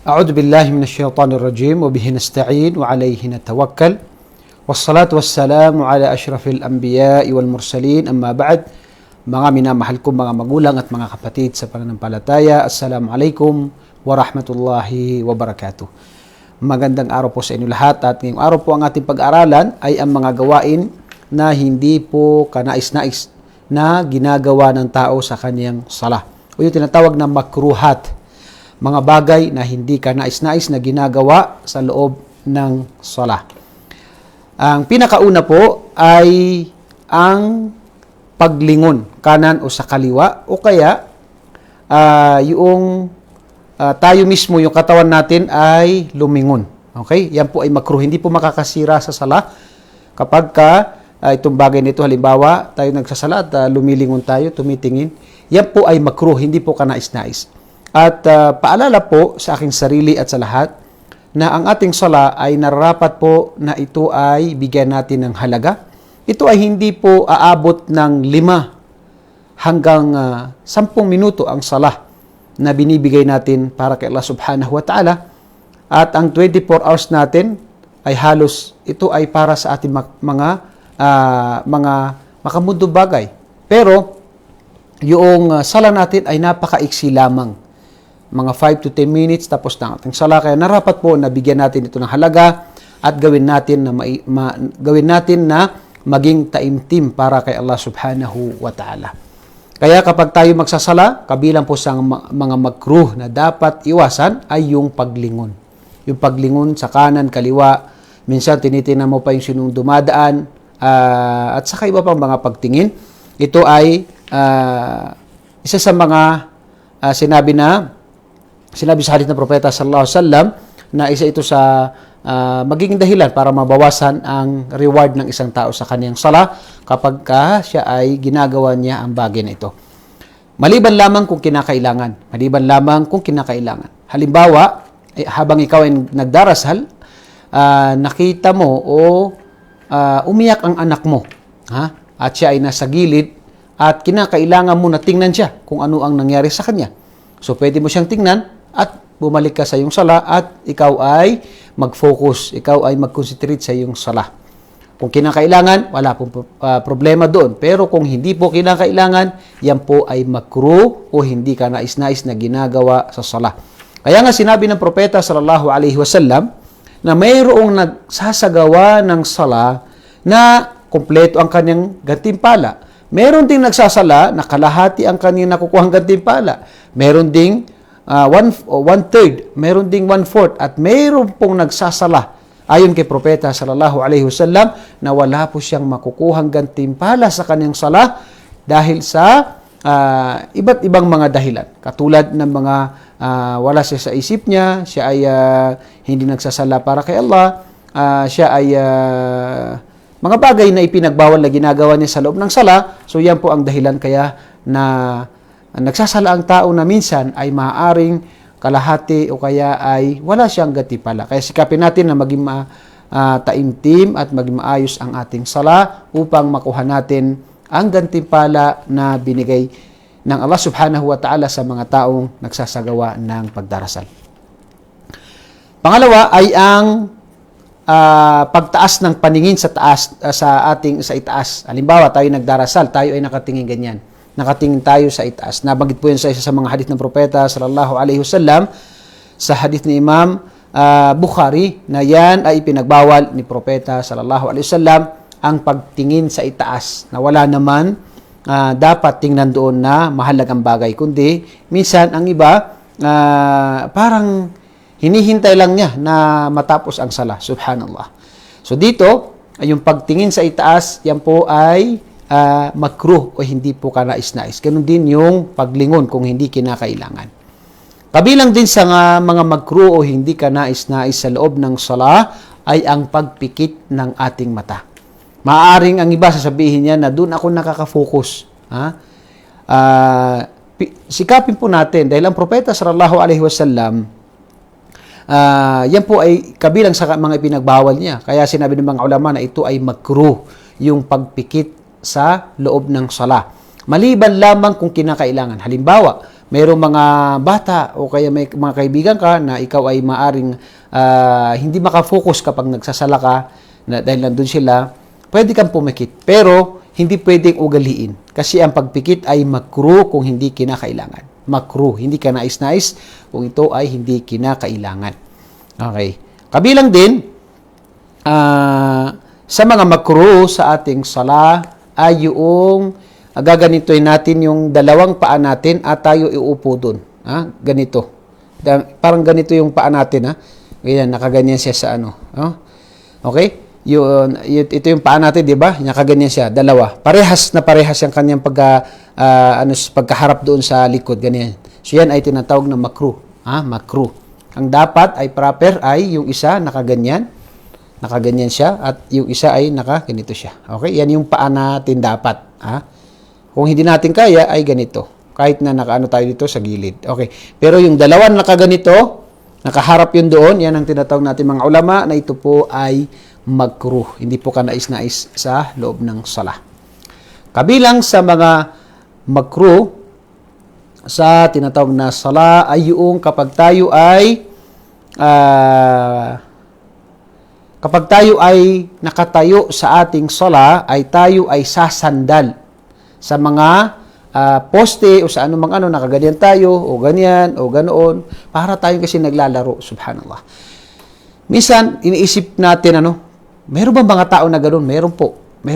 أعوذ بالله من الشيطان الرجيم وبه نستعين وعليه نتوكل والصلاة والسلام على أشرف الأنبياء والمرسلين أما بعد. Mga minamahal kong mga magulang at mga kapatid sa pananampalataya, Assalamualaikum warahmatullahi wabarakatuh. Magandang araw po sa inyo lahat, at ngayong araw po ang ating pag-aralan ay ang mga gawain na hindi po kanais-nais na ginagawa ng tao sa kanyang sala, o yung tinatawag na makruhat, mga bagay na hindi kanais-nais na ginagawa sa loob ng sala. Ang pinakauna po ay ang paglingon kanan o sa kaliwa, o kaya tayo mismo, yung katawan natin ay lumingon. Okay? Yan po ay makruh. Hindi po makakasira sa sala kapag itong bagay nito, halimbawa tayo nagsasala at lumilingon tayo, tumitingin. Yan po ay makruh, hindi po kanais-nais. At paalala po sa aking sarili at sa lahat na ang ating sala ay nararapat po na ito ay bigyan natin ng halaga. Ito ay hindi po aabot ng 5 hanggang 10 minuto ang sala na binibigay natin para kay Allah subhanahu wa ta'ala. At ang 24 hours natin ay halos ito ay para sa ating mga makamundo bagay. Pero yung sala natin ay napakaiksi lamang. Mga 5 to 10 minutes tapos na ating sala. Kaya narapat po na bigyan natin ito ng halaga at gawin natin na maging taimtim para kay Allah subhanahu wa ta'ala. Kaya kapag tayo magsasala, kabilang po sa mga makruh na dapat iwasan ay yung paglingon. Yung paglingon sa kanan, kaliwa, minsan tinitingnan mo pa yung sinong dumadaan, at saka iba pang mga pagtingin. Ito ay isa sa mga sinabi sa hadith ng Propeta sallallahu alaihi wasallam na isa ito sa magiging dahilan para mabawasan ang reward ng isang tao sa kaniyang sala kapag siya ay ginagawa niya ang bagay na ito. Maliban lamang kung kinakailangan. Halimbawa, habang ikaw ay nagdarasal, nakita mo o umiyak ang anak mo, at siya ay nasa gilid at kinakailangan mo na tingnan siya kung ano ang nangyari sa kanya. So, pwede mo siyang tingnan at bumalik ka sa iyong sala at ikaw ay mag-focus, ikaw ay mag-concentrate sa iyong sala. Kung kinakailangan, wala pong problema doon. Pero kung hindi po kinakailangan, yan po ay makruh o hindi ka nais-nais na ginagawa sa sala. Kaya nga sinabi ng Propeta sallallahu alaihi wasallam na mayroong nagsasagawa ng sala na kumpleto ang kanyang gantimpala. Meron ding nagsasala na kalahati ang kanyang nakukuhang gantimpala. Meron ding 1/3, meron ding 1/4, at meron pong nagsasala ayon kay Propeta sallallahu alaihi wasallam na wala po siyang makukuhang gantimpala sa kanyang sala dahil sa iba't ibang mga dahilan. Katulad ng mga wala siya sa isip niya, siya ay hindi nagsasala para kay Allah, siya ay mga bagay na ipinagbawal na ginagawa niya sa loob ng sala. So yan po ang dahilan kaya na nagsasala ang tao na minsan ay maaaring kalahati o kaya ay wala siyang gantimpala. Kaya sikapin natin na maging taimtim at maging maayos ang ating sala upang makuha natin ang gantimpala na binigay ng Allah subhanahu wa ta'ala sa mga taong nagsasagawa ng pagdarasal. Pangalawa ay ang pagtaas ng paningin sa taas, sa itaas. Halimbawa, tayo nagdarasal, tayo ay nakatingin ganyan. Nakatingin tayo sa itaas. Nabanggit po yan sa isa sa mga hadith ng Propeta sallallahu alaihi wasallam, sa hadith ni Imam Bukhari, na yan ay ipinagbawal ni Propeta sallallahu alaihi wasallam ang pagtingin sa itaas, na wala naman dapat tingnan doon na mahalagang bagay, kundi minsan ang iba parang hinihintay lang niya na matapos ang sala. Subhanallah. So dito, yung pagtingin sa itaas, yan po ay makruh o hindi po kanais-nais. Ganun din yung paglingon kung hindi kinakailangan. Kabilang din sa mga makruh o hindi kanais-nais sa loob ng sala ay ang pagpikit ng ating mata. Maaring ang iba sasabihin niya na doon ako nakaka-focus. Sikapin po natin dahil ang Propeta sallallahu alaihi wasallam, yan po ay kabilang sa mga ipinagbawal niya. Kaya sinabi ng mga ulama na ito ay makruh, yung pagpikit sa loob ng sala. Maliban lamang kung kinakailangan. Halimbawa, mayroong mga bata o kaya may mga kaibigan ka na ikaw ay maaring hindi makafocus kapag nagsasala ka dahil nandun sila, pwede kang pumikit. Pero, hindi pwedeng ugaliin. Kasi ang pagpikit ay makruh kung hindi kinakailangan. Makruh, hindi ka nais-nais kung ito ay hindi kinakailangan. Okay. Kabilang din, sa mga makruh sa ating sala ay yung gaganitoy natin yung dalawang paa natin at tayo iupo dun. Ganito. Parang ganito yung paa natin. Ganyan, nakaganyan siya sa ano. Okay? Ito yung paa natin, di ba? Nakaganyan siya, dalawa. Parehas yung kanyang pagkaharap doon sa likod, ganyan. So yan ay tinatawag na makruh. Makruh. Ang dapat ay proper ay yung isa nakaganyan siya at yung isa ay nakaganito siya. Okay? Yan yung paa natin dapat. Kung hindi natin kaya ay ganito. Kahit na nakaano tayo dito sa gilid. Okay. Pero yung dalawa nakaganito, nakaharap yun doon, yan ang tinatawag natin mga ulama na ito po ay makruh. Hindi po ka nais-nais sa loob ng sala. Kabilang sa mga makruh sa tinatawag na sala ay yung kapag tayo ay nakatayo sa ating sala ay tayo ay sasandal sa mga poste o sa anumang nakaganyan tayo o ganyan o ganoon para tayo kasi naglalaro, subhanallah. Minsan iniisip natin meron ba mga tao na ganoon? Meron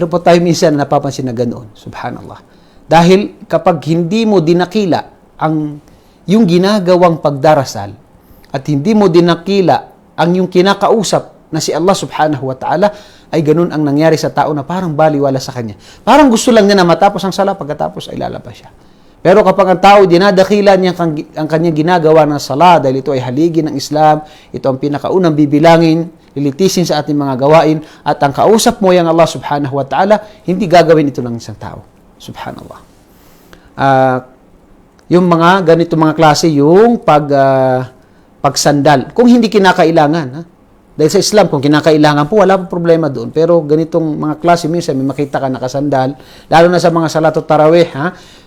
po tayo minsan na napapansin na ganoon, subhanallah. Dahil kapag hindi mo dinakila yung ginagawang pagdarasal at hindi mo dinakila ang yung kinakausap na si Allah subhanahu wa ta'ala, ay ganun ang nangyari sa tao na parang baliwala sa kanya. Parang gusto lang niya na matapos ang sala, pagkatapos ay lalabas siya. Pero kapag ang tao dinadakila niya ang kanyang ginagawa ng sala dahil ito ay haligi ng Islam, ito ang pinakaunang bibilangin, lilitisin sa ating mga gawain, at ang kausap mo yung Allah subhanahu wa ta'ala, hindi gagawin ito ng isang tao. Subhanallah. Yung mga ganito mga klase, yung pagsandal. Kung hindi kinakailangan, dahil sa Islam, kung kinakailangan po, wala po problema doon. Pero ganitong mga klase, minsan may makita ka nakasandal, lalo na sa mga salatot tarawih,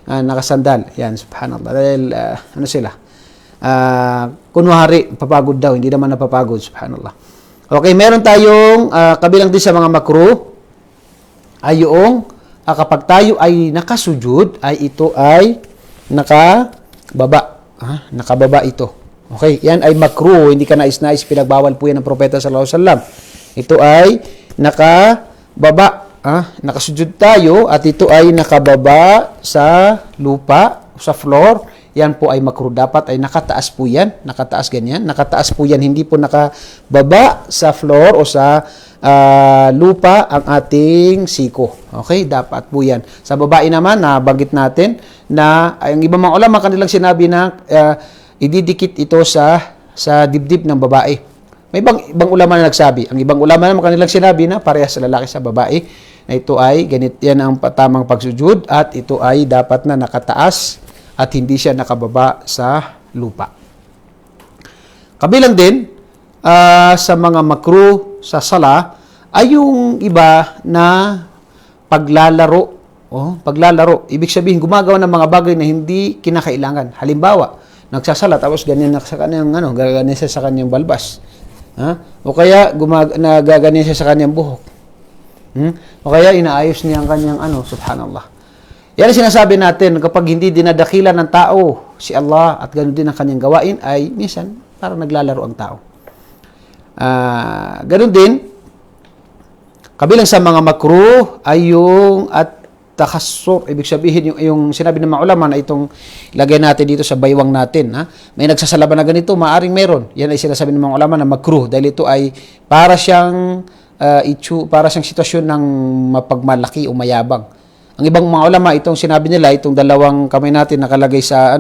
nakasandal. Yan, subhanallah. Dahil, sila? Kunwari, papagod daw, hindi naman napapagod, subhanallah. Okay, meron tayong, kabilang din sa mga makruh, ay yung, kapag tayo ay nakasujud, ay ito ay nakababa. Nakababa ito. Okay, yan ay makruh, hindi ka nais-nais, pinagbawal po yan ng propeta sallallahu alaihi wasallam. Ito ay nakababa, nakasujud tayo at ito ay nakababa sa lupa, sa floor. Yan po ay makruh, dapat ay nakataas po yan, nakataas ganyan, nakataas po yan, hindi po nakababa sa floor o sa lupa ang ating siko. Okay, dapat po yan. Sa babae naman, nabanggit natin na ang ibang mga ulama kanilang sinabi na ididikit ito sa dibdib ng babae. May ibang ulama na nagsabi. Ang ibang ulama naman kanilang sinabi na parehas sa lalaki sa babae na ito ay ganit, yan ang tamang pagsujud at ito ay dapat na nakataas at hindi siya nakababa sa lupa. Kabilang din sa mga makruh sa sala ay yung iba na paglalaro. Paglalaro. Ibig sabihin, gumagawa ng mga bagay na hindi kinakailangan. Halimbawa, nagsasala tapos ganyan na sa kanyang gaganyan siya sa kanyang balbas. O kaya nagaganyan siya sa kanyang buhok. O kaya inaayos niya ang kanyang subhanallah. Yan ang sinasabi natin, kapag hindi dinadakila ng tao si Allah at ganoon din ang kanyang gawain, ay minsan parang naglalaro ang tao. Ganoon din, kabilang sa mga makruh ay yung takassur, ibig sabihin yung sinabi ng mga ulama na itong lagay natin dito sa baywang natin, may nagsasalaban na ganito, maaring meron. Yan ay sinasabi ng mga ulama na makruh dahil ito ay para siyang sitwasyon ng mapagmalaki o mayabang. Ang ibang mga ulama, itong sinabi nila, itong dalawang kamay natin nakalagay sa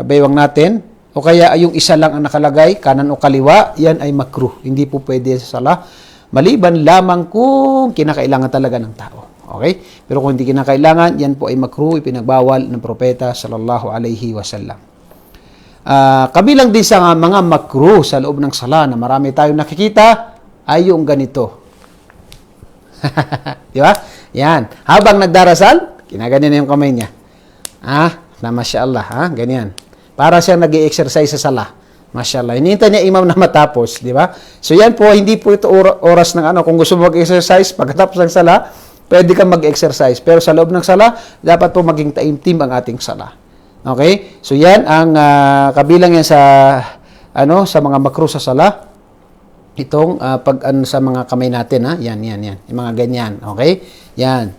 baywang natin, o kaya yung isa lang ang nakalagay, kanan o kaliwa, yan ay makruh. Hindi po pwede sa sala. Maliban lamang kung kinakailangan talaga ng tao. Okay? Pero kung hindi kinakailangan, yan po ay makruh, ipinagbawal ng propeta sallallahu alaihi wasallam. Kabilang din sa mga makruh sa loob ng sala na marami tayong nakikita ay yung ganito. Di ba? Yan. Habang nagdarasal, kinaganyan na yung kamay niya. Na masyaallah, ganyan. Para siyang nag-i-exercise sa sala. Masyaallah. Hinihintay niya imam na matapos, di ba? So yan po, hindi po ito oras ng kung gusto mo mag-exercise, pagkatapos ng sala, pwede kang mag-exercise. Pero sa loob ng sala, dapat po maging taimtim ang ating sala. Okay? So yan ang kabilang yan sa sa mga makruh sa sala. Itong sa mga kamay natin, Yan. Yung mga ganyan, okay? Yan.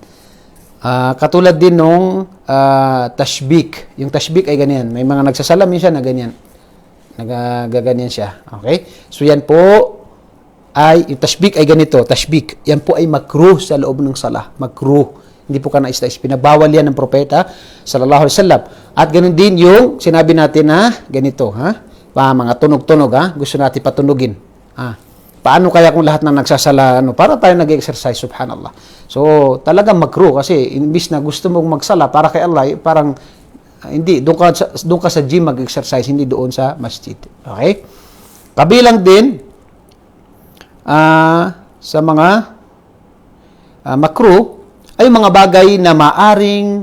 Katulad din nung tashbik. Yung tashbik ay ganyan. May mga nagsasalamin siya na ganyan. Nagaganyan siya. Okay? So yan po yung tashbik ay ganito. Tashbik. Yan po ay makruh sa loob ng sala. Makruh. Hindi po kanais-nais. Pinabawal yan ng propeta sallallahu alaihi wasallam. At ganun din yung sinabi natin na ganito. Mga tunog-tunog. Gusto natin patunugin. Paano kaya kung lahat ng nagsasala, para tayo nag-exercise, subhanallah. So, talagang makruh kasi imbis na gusto mong magsala para kay Allah, parang hindi, doon ka sa gym mag-exercise, hindi doon sa masjid. Okay? Kabilang din sa mga makruh ay mga bagay na maaring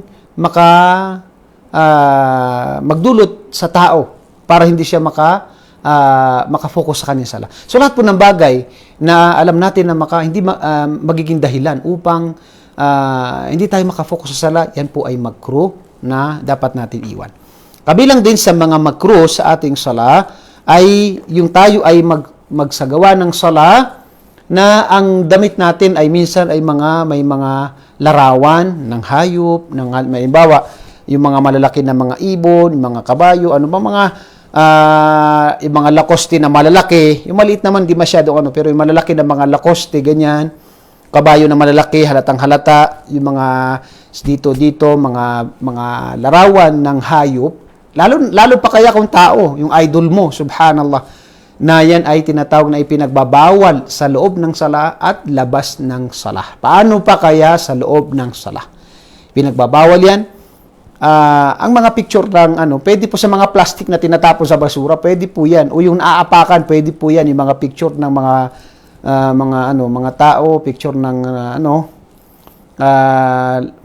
magdulot sa tao para hindi siya makafocus sa kanyang sala. So lahat po ng bagay na alam natin na hindi magiging dahilan upang hindi tayo makafocus sa sala, yan po ay makruh na dapat natin iwan. Kabilang din sa mga makruh sa ating sala ay yung tayo ay magsagawa ng sala na ang damit natin ay minsan ay may mga larawan ng hayop, may bawa yung mga malalaki na mga ibon, mga kabayo, yung mga lakoste na malalaki, yung maliit naman di masyado pero yung malalaki na mga lakoste ganyan, kabayo na malalaki, halatang halata, yung mga dito mga larawan ng hayop, lalo pa kaya kung tao, yung idol mo, subhanallah, na yan ay tinatawag na ipinagbabawal sa loob ng sala at labas ng sala. Paano pa kaya sa loob ng sala? Pinagbabawal yan. Ang mga picture ng pwede po sa mga plastic na tinatapon sa basura, pwede po yan. O yung naaapakan, pwede po yan. Yung mga picture ng mga tao, picture ng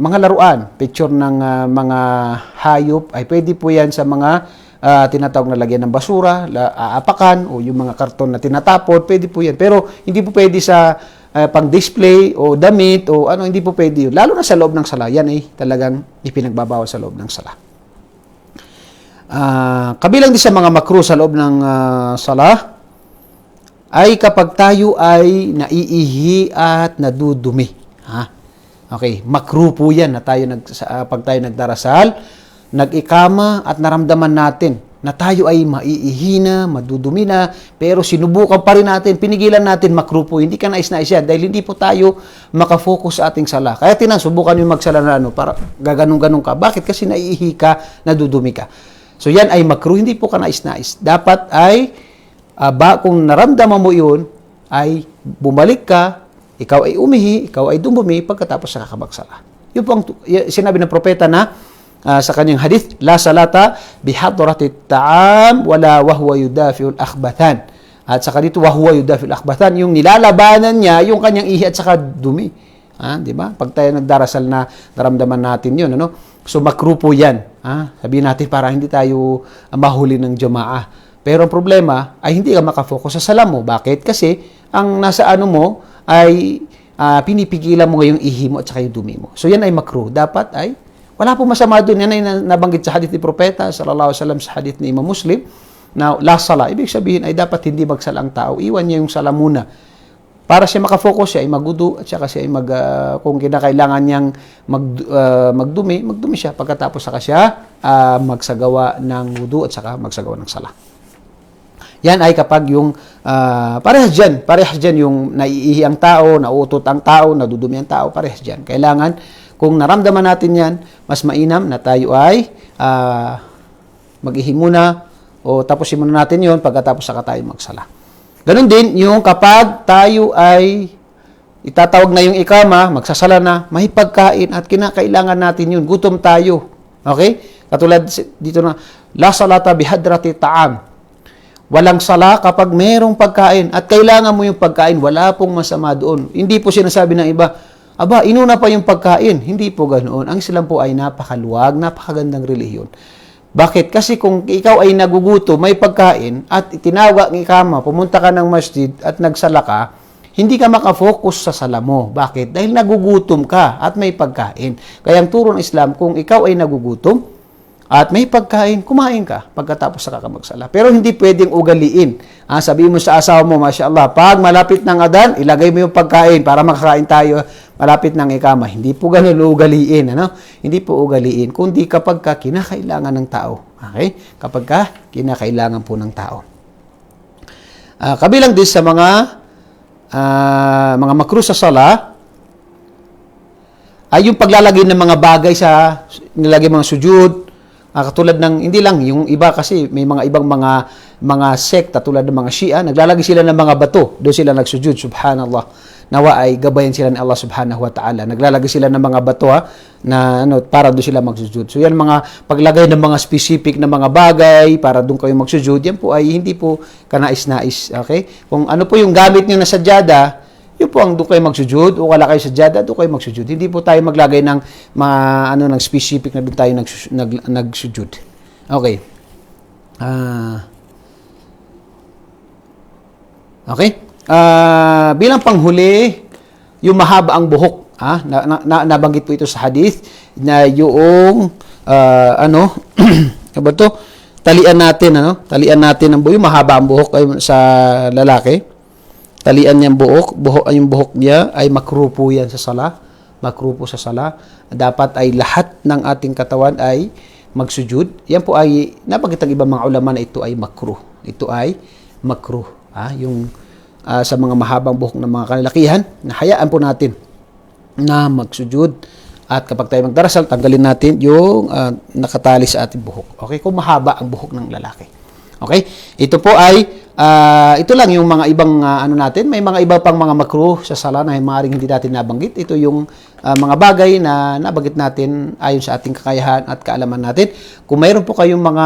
mga laruan, picture ng mga hayop, ay pwede po yan sa mga tinatawag na lagyan ng basura, aapakan, o yung mga karton na tinatapon, pwede po yan. Pero hindi po pwede sa pang-display o damit o hindi po pwede yun. Lalo na sa loob ng sala, yan ay talagang ipinagbabawal sa loob ng sala. Kabilang din sa mga makruh sa loob ng sala ay kapag tayo ay naiihi at nadudumi. Okay, makruh po yan na pag tayo nagdarasal, nag-ikama at naramdaman natin na tayo ay maiihi na, madudumi na, pero sinubukan pa rin natin, pinigilan natin, makruh po. Hindi ka nais-nais yan dahil hindi po tayo makafocus sa ating sala. Kaya subukan yung magsala na para gaganong-ganong ka. Bakit? Kasi naiihi ka, nadudumi ka. So yan ay makruh, hindi po ka nais-nais. Dapat ay, kung naramdaman mo yun, ay bumalik ka, ikaw ay umihi, ikaw ay dumumi, pagkatapos sa kakabagsala. Yun po ang sinabi ng propeta na, sa kanyang hadith, la salata bihadrati ta'am wala wahwa yudafi'ul akhbathan. At saka dito, wahwa yudafi'ul akhbathan, yung nilalabanan niya, yung kanyang ihi at saka dumi. Di ba? Pag tayo nagdarasal na naramdaman natin yun, So, makruh po yan. Sabihin natin para hindi tayo mahuli ng jamaah. Pero ang problema ay hindi ka makafocus sa sala mo. Bakit? Kasi ang nasa mo ay pinipigilan mo ngayong ihi mo at saka yung dumi mo. So, yan ay makruh. Dapat ay wala po masama doon. Yan ay nabanggit sa hadith ni Propeta sallallahu alaihi wasallam, sa hadith ni Imam Muslim na la sala. Ibig sabihin ay dapat hindi magsala ang tao. Iwan niya yung sala muna. Para siya makafocus, siya ay magudu at saka siya ay kung kinakailangan niyang magdumi siya. Pagkatapos saka siya magsagawa ng wudu at saka magsagawa ng sala. Yan ay kapag yung parehas dyan yung naiihi ang tao, nauutot ang tao, nadudumi ang tao, parehas dyan. Kailangan kung naramdaman natin yan, mas mainam na tayo ay mag-ihi muna o tapusin muna natin yun pagkatapos saka tayo magsala. Ganun din yung kapag tayo ay itatawag na yung ikama, magsasala na, may pagkain at kinakailangan natin yun. Gutom tayo. Okay? Katulad dito na, la salata bihadrati ta'am. Walang sala kapag mayroong pagkain at kailangan mo yung pagkain, wala pong masama doon. Hindi po sinasabi ng iba, aba, inuna pa yung pagkain. Hindi po ganoon. Ang Islam po ay napakaluwag, napakagandang relihiyon. Bakit? Kasi kung ikaw ay nagugutom, may pagkain, at itinawag ng ikama, pumunta ka ng masjid at nagsala ka, hindi ka makafocus sa sala mo. Bakit? Dahil nagugutom ka at may pagkain. Kaya ang turo ng Islam, kung ikaw ay nagugutom at may pagkain, kumain ka pagkatapos sa kakamagsala. Pero hindi pwedeng ugaliin. Sabihin mo sa asawa mo, Masya Allah, pag malapit ng adan, ilagay mo yung pagkain para makakain tayo malapit ng ikama. Hindi po ganun ugaliin. Hindi po ugaliin. Kundi kapag ka kinakailangan ng tao. Okay? Kapag ka kinakailangan po ng tao. Kabilang din sa mga makruh sa sala ay yung paglalagay ng mga bagay sa nilagay mga sujud, katulad ng hindi lang yung iba, kasi may mga ibang mga sekta tulad ng mga Shia, naglalagay sila ng mga bato, doon sila nagsujud. Subhanallah, nawa ay gabayan sila ni Allah subhanahu wa ta'ala. Naglalagay sila ng mga bato na para doon sila magsujud. So yan, mga paglagay ng mga specific na mga bagay para doon kayo magsujud, yan po ay hindi po kanais-nais. Okay? Kung ano po yung gamit niyo na sadyada, yun po ang doon kayo magsujud, o wala kayo sadyada, doon kayo magsujud. Hindi po tayo maglagay ng ng specific na doon tayo nagsujud. Okay. Okay? Bilang panghuli, yung mahaba ang buhok. Nabanggit po ito sa hadith na yung talian natin, talian natin ang buhok, mahaba ang buhok sa lalaki. Talian niyang yung buhok niya ay makruh po yan sa sala. Makruh po sa sala. Dapat ay lahat ng ating katawan ay magsujud. Yan po ay, nabanggit ang ibang mga ulama na ito ay makruh. Ito ay makruh. Yung sa mga mahabang buhok ng mga kalalakihan, hayaan po natin na magsujud. At kapag tayo magdarasal, tanggalin natin yung nakatali sa ating buhok. Okay? Kung mahaba ang buhok ng lalaki. Okay? Ito po ay, ito lang yung mga ibang natin. May mga iba pang mga makruh sa sala na maaaring hindi natin nabanggit. Ito yung mga bagay na nabanggit natin ayon sa ating kakayahan at kaalaman natin. Kung mayroon po kayong mga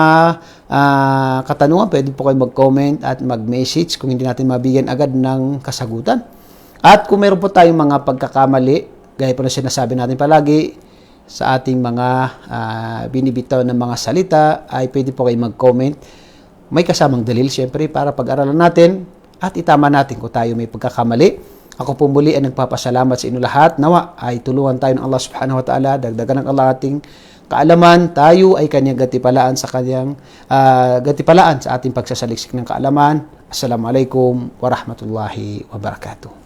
katanungan, pwede po kayo mag-comment at mag-message kung hindi natin mabigyan agad ng kasagutan. At kung mayroon po tayong mga pagkakamali, gaya po na sinasabi natin palagi, sa ating mga binibitaw ng mga salita, ay pwede po kayo mag-comment. May kasamang dalil, siyempre, para pag-aralan natin at itama natin kung tayo may pagkakamali. Ako po muli ay nagpapasalamat sa inyo lahat. Nawa ay tulungan tayo ng Allah subhanahu wa ta'ala. Dagdagan ng Allah ating kaalaman. Tayo ay kanyang gantipalaan sa ating pagsasaliksik ng kaalaman. Assalamualaikum warahmatullahi wabarakatuh.